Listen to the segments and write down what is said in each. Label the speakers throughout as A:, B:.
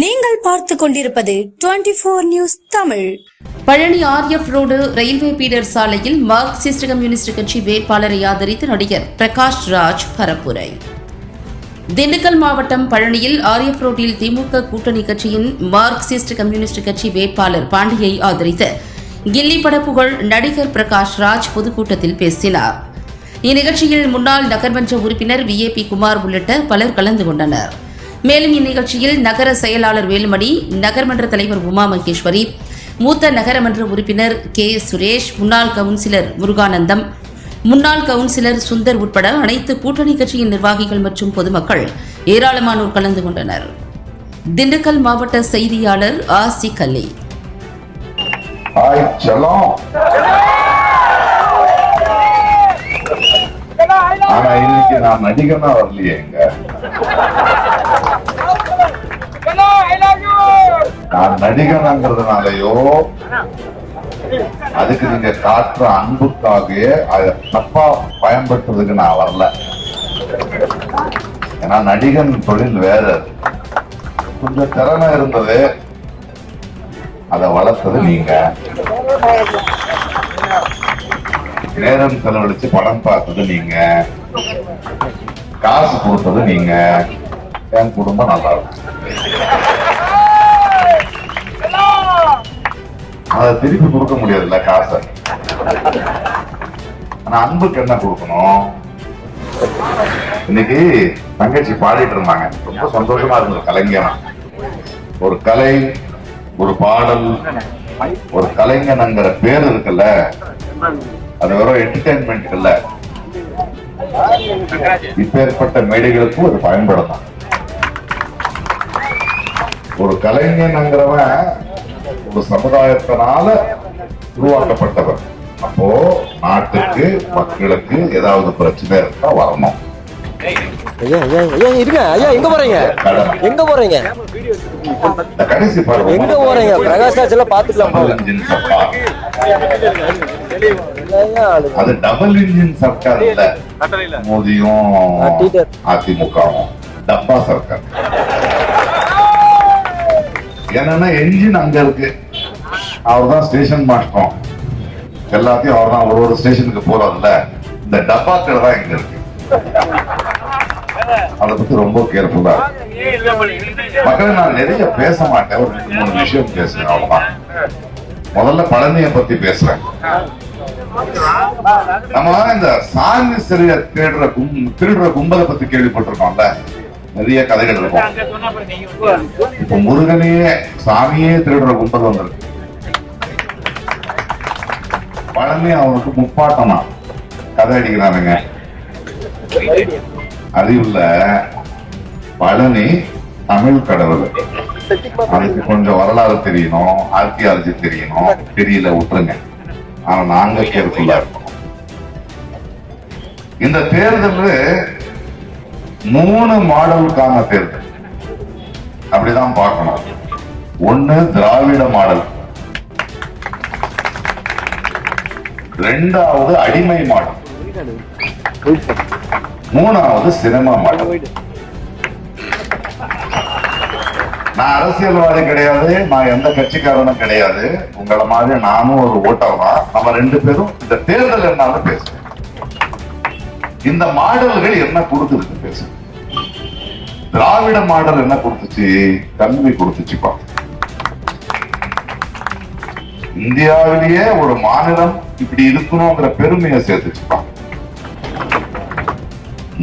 A: நீங்கள் பார்த்து கொண்டிருப்பது 24 news Tamil.
B: Palani RF road railway feeder சாலையில் மார்க்சிஸ்ட் கம்யூனிஸ்ட் கட்சி வேட்பாளரை ஆதரித்து நடிகர் பிரகாஷ் ராஜ் பரப்புரை. திண்டுக்கல் மாவட்டம் பழனியில் RF ரோட்டில் திமுக கூட்டணி கட்சியின் மார்க்சிஸ்ட் கம்யூனிஸ்ட் கட்சி வேட்பாளர் பாண்டியை ஆதரித்து கில்லி பட புகழ் நடிகர் பிரகாஷ் ராஜ் பொதுக்கூட்டத்தில் பேசினார். இந்நிகழ்ச்சியில் முன்னாள் நகர்மன்ற உறுப்பினர் VAP குமார் உள்ளிட்ட பலர் கலந்து கொண்டனர். மேலும் இந்நிகழ்ச்சியில் நகர செயலாளர் வேலுமணி, நகர்மன்ற தலைவர் உமா மகேஸ்வரி, மூத்த நகரமன்ற உறுப்பினர் K. சுரேஷ், முன்னாள் கவுன்சிலர் முருகானந்தம், முன்னாள் கவுன்சிலர் சுந்தர் உட்பட அனைத்து கூட்டணி கட்சியின் நிர்வாகிகள் மற்றும் பொதுமக்கள் ஏராளமானோர் கலந்து கொண்டனர். திண்டுக்கல் மாவட்ட செய்தியாளர் ஆசி கல்லி.
C: ஆனா இன்னைக்கு நான் நடிகனா வரலையேங்க. நான் நடிகனாங்கிறதுனாலயோ அதுக்கு நீங்க காட்டுற அன்புக்காகவே அதை தப்பா பயன்படுத்துறதுக்கு நான் வரல. ஏன்னா நடிகன் தொழில் வேற. கொஞ்சம் திறமை இருந்தது, அதை வளர்த்தது நீங்க. நேரம் செலவழிச்சு படம் பார்த்தது நீங்க, காசு கொடுத்தது நீங்க. என் குடும்பம் நல்லா இருக்கும். அதை திருப்பி கொடுக்க முடியாதுல்ல காசை. ஆனா அன்புக்கு என்ன கொடுக்கணும்? இன்னைக்கு தங்கச்சி பாடிட்டு இருந்தாங்க, ரொம்ப சந்தோஷமா இருந்தது. கலைஞன் ஒரு கலை, ஒரு பாடல், ஒரு கலைஞன்ங்கிற பேர் இருக்குல்ல, அது வெறும் என்டர்டைன்மெண்ட் இல்ல. இப்பேற்பட்ட மேடைகளுக்கும் அது பயன்படும். ஒரு கலைஞன்ங்கிறவன் ஒரு சமுதாயத்தினால உருவாக்கப்பட்டவர். அப்போ நாட்டுக்கு மக்களுக்கு ஏதாவது பிரச்சனை இருந்தா வரணும்.
D: எங்க போறீங்க?
C: கடைசி பாருங்க,
D: எங்க போறீங்க? பிரகாஷ் ராஜ் எல்லாம் பாத்துக்கலாம்.
C: அது டபுள் இன்ஜின் சர்க்கார் இல்ல. மோதியும் அதிமுகவும் டப்பா சர்க்கார். என்னன்னா என்ஜின் அங்க இருக்கு, அவர் தான் ஸ்டேஷன் மாஸ்டர். எல்லாத்தையும் அவர் தான் ஒரு ஸ்டேஷனுக்கு போறதுல. இந்த டப்பாக்கள் தான் இங்க இருக்கு. அதை பத்தி ரொம்ப கேர்ஃபுல்லா. மக்கள் நான் நிறைய பேச மாட்டேன், ஒரு 2-3 விஷயம் பேசுறேன், அவ்வளவுதான். முதல்ல பழனியை பத்தி பேசுறேன். நம்ம இந்த சாமி சிறைய திருடுற கும்பலை பத்தி கேள்விப்பட்டிருக்கோம்ல, நிறைய கதைகள் இருக்கும். இப்ப முருகனையே சாமியே திருடுற கும்பல் வந்திருக்கு. பழனி அவனுக்கு முப்பாட்டமா கதை அடிக்கிறானுங்க. அறிவுல பழனி தமிழ் கடவுள். அதுக்கு கொஞ்சம் வரலாறு தெரியணும், ஆர்கியாலஜி தெரியணும். தெரியல விட்டுருங்க, ஆனா நாங்க கேர்ஃபுல்லா இருக்கணும். இந்த தேர்தல் 3 மாடலுக்கான தேர்தல், அப்படிதான் பார்க்கணும். 1 திராவிட மாடல், 2வது அடிமை மாடல், 3வது சினிமா மாடல். நான் அரசியல்வாதி கிடையாது, நான் எந்த கட்சிக்காரனும் கிடையாது. உங்களை மாதிரி நானும் ஒரு ஓட்டர் தான். நம்ம 2 பேரும் இந்த தேர்தல் என்னாலும் பேசுறோம். இந்த மாடல்கள் என்ன கொடுத்துருக்கு பேசு. திராவிட மாடல் என்ன கொடுத்துச்சு? கல்வி கொடுத்துச்சுப்பா. இந்தியாவிலேயே ஒரு மாநிலம் இப்படி இருக்கணுங்கிற பெருமையை சேர்த்துச்சுப்பா.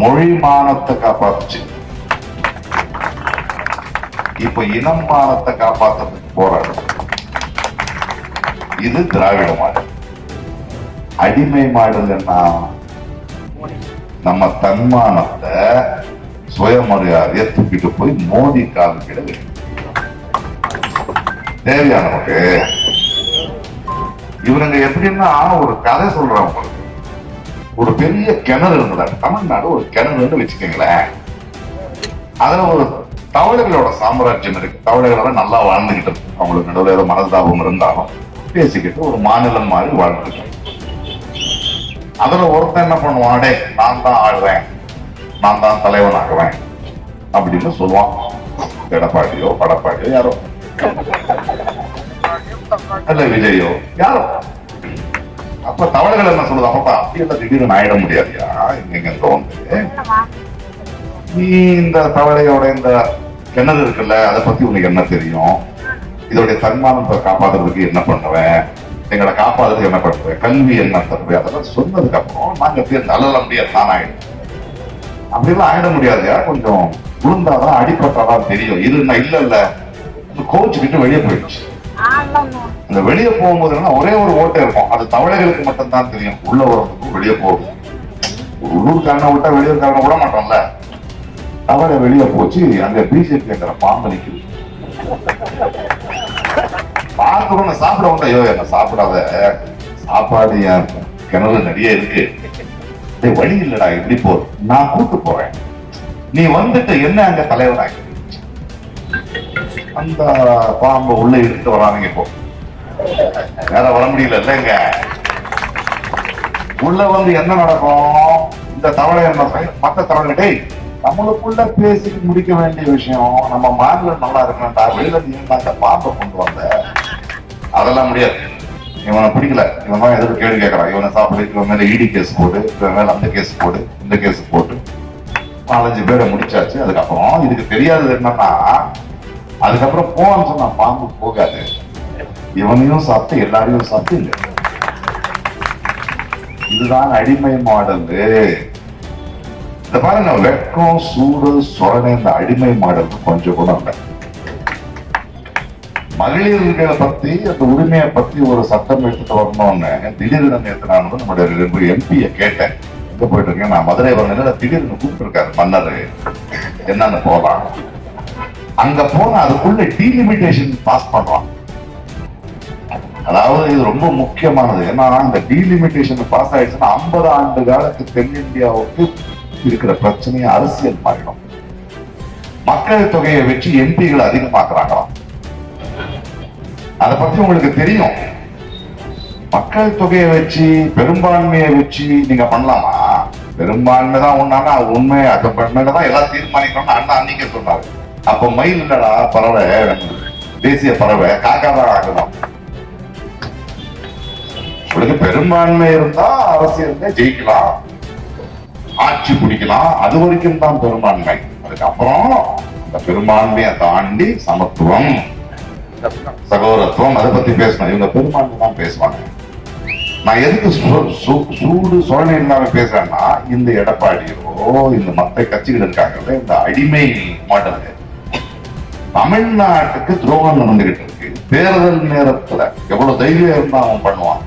C: மொழி மானத்தை காப்பாத்துச்சு. இப்ப இனம் மானத்தை காப்பாத்துறதுக்கு போராடும். இது திராவிட மாடல். அடிமை மாடல் என்ன? நம்ம தன்மானத்தை, சுயமரியாதையை தூக்கிட்டு போய் மோதி கால் கிடக்கு. தேவையா நமக்கு? இவருங்க எப்படின்னா ஒரு கதை சொல்றவங்க. ஒரு பெரிய கிணறு இருந்தது தமிழ்நாடு, ஒரு கிணறுன்னு வச்சுக்கீங்களேன். அதுல ஒரு தவளைகளோட சாம்ராஜ்யம் இருக்கு. தவளைகளோட நல்லா வாழ்ந்துகிட்டு இருக்கு. அவங்களுக்கு நடுவில் ஏதோ மனதாபம் இருந்தாலும் பேசிக்கிட்டு ஒரு மாநிலம் மாதிரி வாழ்ந்துட்டு. அதுல ஒருத்தன் என்ன பண்ணுவான், டே நான் தான் ஆடுவேன், நான் தான் தலைவனாகுவேன் அப்படின்னு சொல்லுவான். எடப்பாடியோ படப்பாடியோ யாரோ, அல்ல விஜயோ யாரோ. அப்ப தவளைகள் என்ன சொல்லுது, அப்பா அப்படி எல்லாம் திடீர்னு ஆயிட முடியாதுயா, எங்க தோணுது. நீ இந்த தவளையோட இந்த கிணறு இருக்குல்ல, அதை பத்தி உனக்கு என்ன தெரியும்? இதோடைய தன்மானத்தை காப்பாத்துறதுக்கு என்ன பண்ணுவேன், எங்களை காப்பாத்துறதுக்கு என்ன பண்ணுவேன், கல்வி என்ன தருவேன், அதெல்லாம் சொன்னதுக்கு அப்புறம் நாங்க நல்ல முடியாது தான் ஆயிடும். அப்படிலாம் ஆயிட முடியாதுயா, கொஞ்சம் விழுந்தாதான் அடிப்பட்டாதான் தெரியும். இது இல்ல கோச்சுக்கிட்டு வெளியே போயிடுச்சு. அந்த வெளியே போகும்போது ஒரே ஒரு ஓட்டை இருக்கும், அது தவளைகளுக்கு மட்டும்தான் தெரியும். உள்ள வரதுக்கும் வெளியே போகுது. உள்ளூர்காரனை விட்டா வெளியூர்காரனை விட மாட்டோம்ல. தவளை வெளியே போச்சு, அங்க பிஜேபி பாம்பு நிக்குது. பார்த்து சாப்பிட வந்தா, ஐயோ என்ன சாப்பிடாத, சாப்பாடு என் கிணறு நிறைய இருக்கு, வழி இல்லடா, எப்படி போற, நான் கூட்டு போறேன், நீ வந்துட்டு என்ன அங்க தலைவராக. அந்த பாம்பு உள்ள இழுத்து வராங்க. இப்போ வேற வர முடியல இல்லைங்க. உள்ள வந்து என்ன நடக்கும், இந்த தவளை என்ன மற்ற தவளை, நம்மளுக்குள்ள பேசி முடிக்க வேண்டிய விஷயம், நம்ம மாநில நல்லா இருக்கணும்டா, வெளியில அந்த பாம்பை கொண்டு வந்த, அதெல்லாம் முடியாது. இவனை பிடிக்கல, இவன் தான் எதுக்கு கேள்வி கேட்கறான், இவனை சாப்பிடு, இவன் மேல இடி கேஸ் போடு, இவன் மேல அந்த கேஸ் போடு, இந்த கேஸ் போட்டு 4-5 பேரை முடிச்சாச்சு. அதுக்கப்புறம் இதுக்கு தெரியாதது என்னன்னா, அதுக்கப்புறம் போவான்னு சொன்னா பாம்பு போகாது, இவனையும் சாப்பிட்டு எல்லாரையும் சாப்பிட்டு இல்லை. இதுதான் அடிமை மாடல். இந்த பாருங்க, வெக்கம் சூடு சொரணை, இந்த அடிமை மாடல் கொஞ்சம் கூட இல்லை. மகளிர்களை பத்தி, அந்த உரிமையை பத்தி ஒரு சட்டம் எடுத்துட்டு வரணும்னு திடீர்னு நேற்று நான் நம்முடைய எம்பியை கேட்டேன், எங்க போயிட்டு இருக்கேன், நான் மதுரை வரல, திடீர்னு கூப்பிட்டு இருக்காரு மன்னர், என்னன்னு போகலாம். அங்க போன அதுக்குள்ள டீலிமிட்டேஷன் பாஸ் பண்றான். அதாவது இது ரொம்ப முக்கியமானது. ஏன்னா இந்த டீலிமிட்டேஷன் பாஸ் ஆயிடுச்சுன்னா 50 ஆண்டு காலத்துக்கு தென்னிந்தியாவுக்கு இருக்கிற பிரச்சனையை அரசியல் மாறிடும். மக்கள் தொகையை வச்சு எம்பிகளை அதிகமாக்குறாங்களாம். அதை பத்தி உங்களுக்கு தெரியும். மக்கள் தொகையை வச்சு, பெரும்பான்மையை வச்சு நீங்க பண்ணலாமா? பெரும்பான்மை தான் ஒண்ணானா அது உண்மை, அது தான் எல்லாம் தீர்மானிக்கணும்னு அண்ணா அன்னைக்கு சொன்னாரு. அப்ப மயில் இல்லடா பறவை, தேசிய பறவை, காக்கா தான் ஆகலாம். உங்களுக்கு பெரும்பான்மை இருந்தா அரசியல் ஜெயிக்கலாம், ஆட்சி பிடிக்கலாம், அது வரைக்கும் தான் பெரும்பான்மை. அதுக்கப்புறம் அந்த பெரும்பான்மையை தாண்டி சமத்துவம், சகோதரத்துவம், அதை பத்தி பேசணும். இவங்க பெரும்பான்மை தான் பேசுவாங்க. நான் எதுக்கு சூடு சோழனை இல்லாம பேசுறேன்னா, இந்த எடப்பாடியோ இந்த மற்ற கட்சிகள் இருக்காங்கல்ல, இந்த அடிமை மாடல் தமிழ்நாட்டுக்கு துரோகம் நடந்துகிட்டு இருக்கு. தேர்தல் நேரத்துல எவ்வளவு தைரியம் இருந்தா அவன் பண்ணுவான்,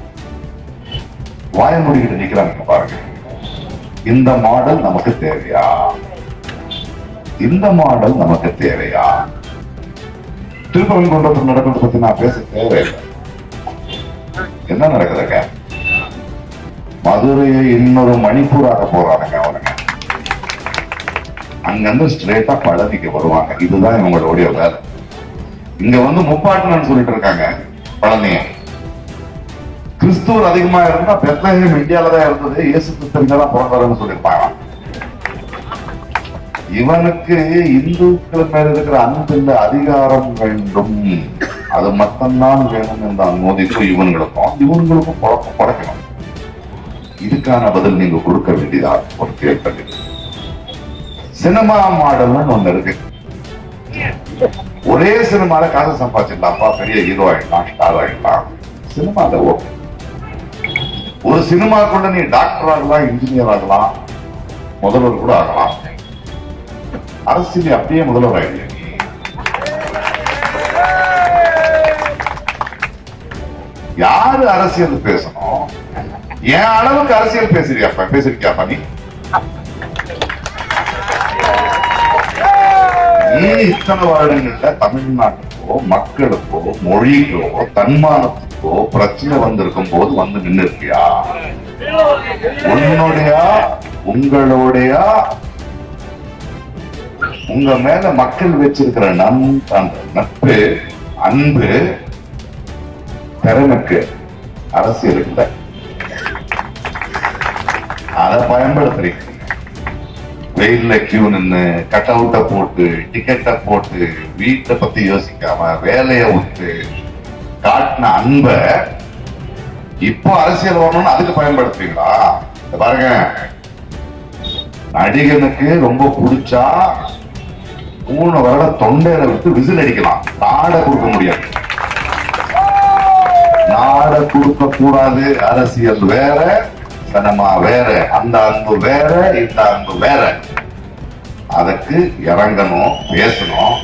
C: வாய மூடிக்கிட்டு நிக்கிறாங்க பாருங்க. இந்த மாடல் நமக்கு தேவையா? இந்த மாடல் நமக்கு தேவையா? திருப்பரங்குன்றத்தில் நடக்கிறது பத்தி நான் பேச தேவையில்லை. என்ன நடக்குதுங்க? மதுரையை இன்னொரு மணிப்பூராக போறானுங்க அவனுங்க. அங்கிருந்து ஸ்ட்ரெயிட்டா பழனிக்கு வருவாங்க. இதுதான் இவங்களுடைய வேலை. இங்க வந்து முப்பாட்டணும்னு சொல்லிட்டு இருக்காங்க பழனிய. கிறிஸ்துவர் அதிகமா இருந்தா பெத்லஹேம் இந்தியால தான் இருந்தது, இயேசு கிறிஸ்தவன் பிறந்தாருன்னு சொல்லியிருப்பாங்க. இவனுக்கு இந்துக்கள் மேல இருக்கிற அன்பில் அதிகாரம் வேண்டும், அது மட்டும்தான் வேணும் என்ற அனுமதிப்பு இவங்களுக்கும் படைக்கணும். இதுக்கான பதில் நீங்க கொடுக்க வேண்டியதா ஒரு கேள்வி. சினிமா மாடல்னு ஒண்ணு இருக்கு. ஒரே சினிமால காசு சம்பாதிச்சிடலாம்ப்பா, பெரிய ஹீரோ ஆயிடலாம், ஸ்டார் ஆயிடலாம். சினிமால ஓகே. ஒரு சினிமா கொண்டு நீ டாக்டர் ஆகலாம், இன்ஜினியர் ஆகலாம், முதல்வர் கூட ஆகலாம். அரசியல் அப்படியே முதல்வர் ஆயிடுங்க. யாரு அரசியல் பேசணும்? என் அளவுக்கு அரசியல் பேசிருக்கியாப்பா நீ? இத்தனை வருடங்கள்ல தமிழ்நாட்டுக்கோ மக்களுக்கோ மொழிக்கோ தன்மானத்துக்கோ பிரச்சனை வந்திருக்கும் போது வந்து நின்று இருக்கியா? உங்களுடைய உங்க மேல மக்கள் வச்சிருக்கிற நட்பு, அன்பு, திறனுக்கு அரசியல் இல்லை. அதை பயன்படுத்துறீங்க. வெயில்ல கியூ நின்று கட் அவுட்டை போட்டு டிக்கெட்டை போட்டு வீட்டை பத்தி யோசிக்காம வேலையை விட்டு காட்டின அன்ப இப்போ அரசியல் வரணும்னு அதுக்கு பயன்படுத்துவீங்களா? பாருங்க, நடிகனுக்கு ரொம்ப பிடிச்சா 3 வருடம் தொண்டையில விட்டு விசில் அடிக்கலாம், நாட கொடுக்க முடியாது. நாட கொடுக்க கூடாது. அரசியல் வேற, சினிமா வேற. அந்த அன்பு வேற, இந்த அன்பு வேற. அதுக்கு இறங்கணும், பேசணும்.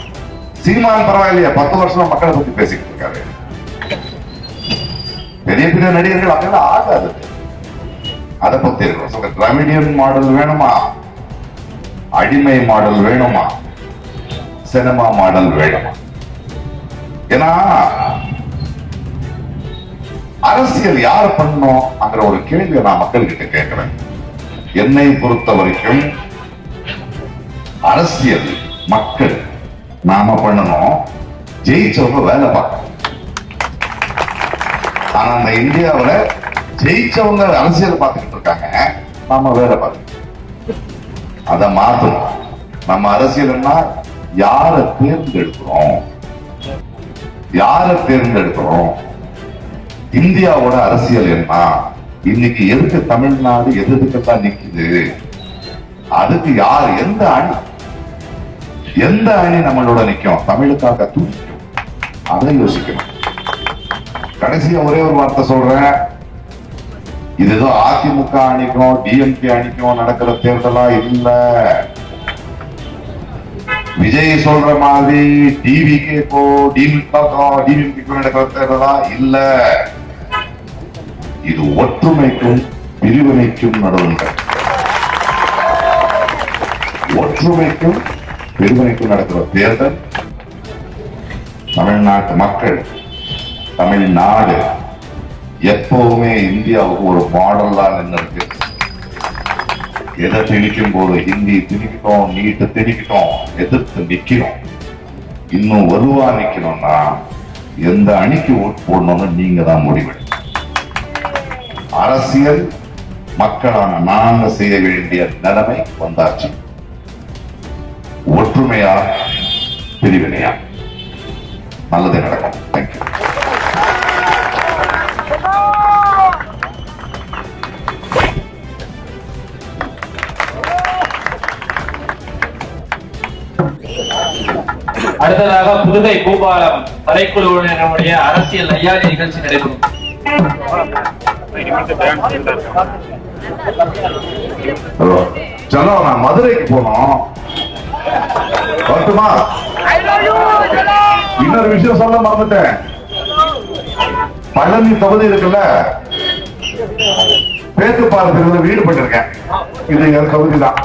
C: சீமான் பரவாயில்லையா, 10 வருஷம் மக்களை பத்தி பேசிக்கிட்டு இருக்காரு. பெரிய பெரிய நடிகர்கள் அதெல்லாம் ஆகாது. அதை பத்தி இருக்கிறோம். டிராவிடியன் மாடல் வேணுமா, அடிமை மாடல் வேணுமா, சினிமா மாடல் வேணுமா? ஏன்னா அரசியல் யார் பண்ணணும் அங்கிற ஒரு கேள்வியை நான் மக்கள்கிட்ட கேட்கிறேன். என்னை பொறுத்த வரைக்கும் அரசியல் மக்கள் நாம பண்ணணும், ஜெயிச்சவங்க வேலை பார்க்கணும். ஆனா அந்த இந்தியாவுல ஜெயிச்சவங்க அரசியல் பார்த்துக்கிட்டு இருக்காங்க, நாம வேலை பார்க்கணும். அதை மாத்தணும். நம்ம அரசியல்னா யாரை தேர்ந்தெடுக்கிறோம், யாரை தேர்ந்தெடுக்கிறோம். இந்தியாவோட அரசியல் என்ன? இன்னைக்கு எதுக்கு தமிழ்நாடு எதுக்குதான் நிக்குது? அதுக்கு யார், எந்த அணி நம்மளோட நிக்கும், தமிழுக்காக தூக்கும், அதை யோசிக்கணும். கடைசியா ஒரே ஒரு வார்த்தை சொல்றேன். இது ஏதோ அதிமுக அணிக்கும் டிஎம்கே அணிக்கும் நடக்கிற தேர்தலா இல்ல. விஜய் சொல்ற மாதிரி டிவிகேக்கோ டிஎம்கேக்கோ நடக்கிற தேர்தலா இல்ல. இது ஒற்றுமைக்கும் பிரிவினைக்கும் நடுவுங்க. ஒற்றுமைக்கும் பிரிவினைக்கும் நடக்கிற தேர்தல். தமிழ்நாட்டு மக்கள், தமிழ்நாடு எப்பவுமே இந்தியாவுக்கு ஒரு மாடல் தான் நின்று இருக்கு. எதை திணிக்கும் போது ஹிந்தி திணிக்கிட்டோம், நீட்டு திணிக்கிட்டோம், எதிர்த்து நிக்கணும். இன்னும் வலுவா நிக்கணும்னா எந்த அணிக்கு ஓட்டு போடணும்னு நீங்க தான் முடிவெடுக்கணும். அரசியல் மக்களான நாங்க செய்ய வேண்டிய நிலைமை வந்தாச்சு. ஒற்றுமையா பிரிவினையா? நல்லது நடக்கும். தேங்க்யூ.
E: அடுத்ததாக புதுகை பூபாலம் தலைக்குழுவினருடைய அரசியல் நையாண்டி நிகழ்ச்சி நடைபெறும்.
C: சலோ, நான் மதுரைக்கு போனோம். வரட்டுமா? இன்னொரு விஷயம் சொல்ல மறந்துட்டேன். பழனி தொகுதி இருக்குல்ல, பேத்துப்பாறை வீடு பண்ணிருக்கேன். இது என் தொகுதி தான்.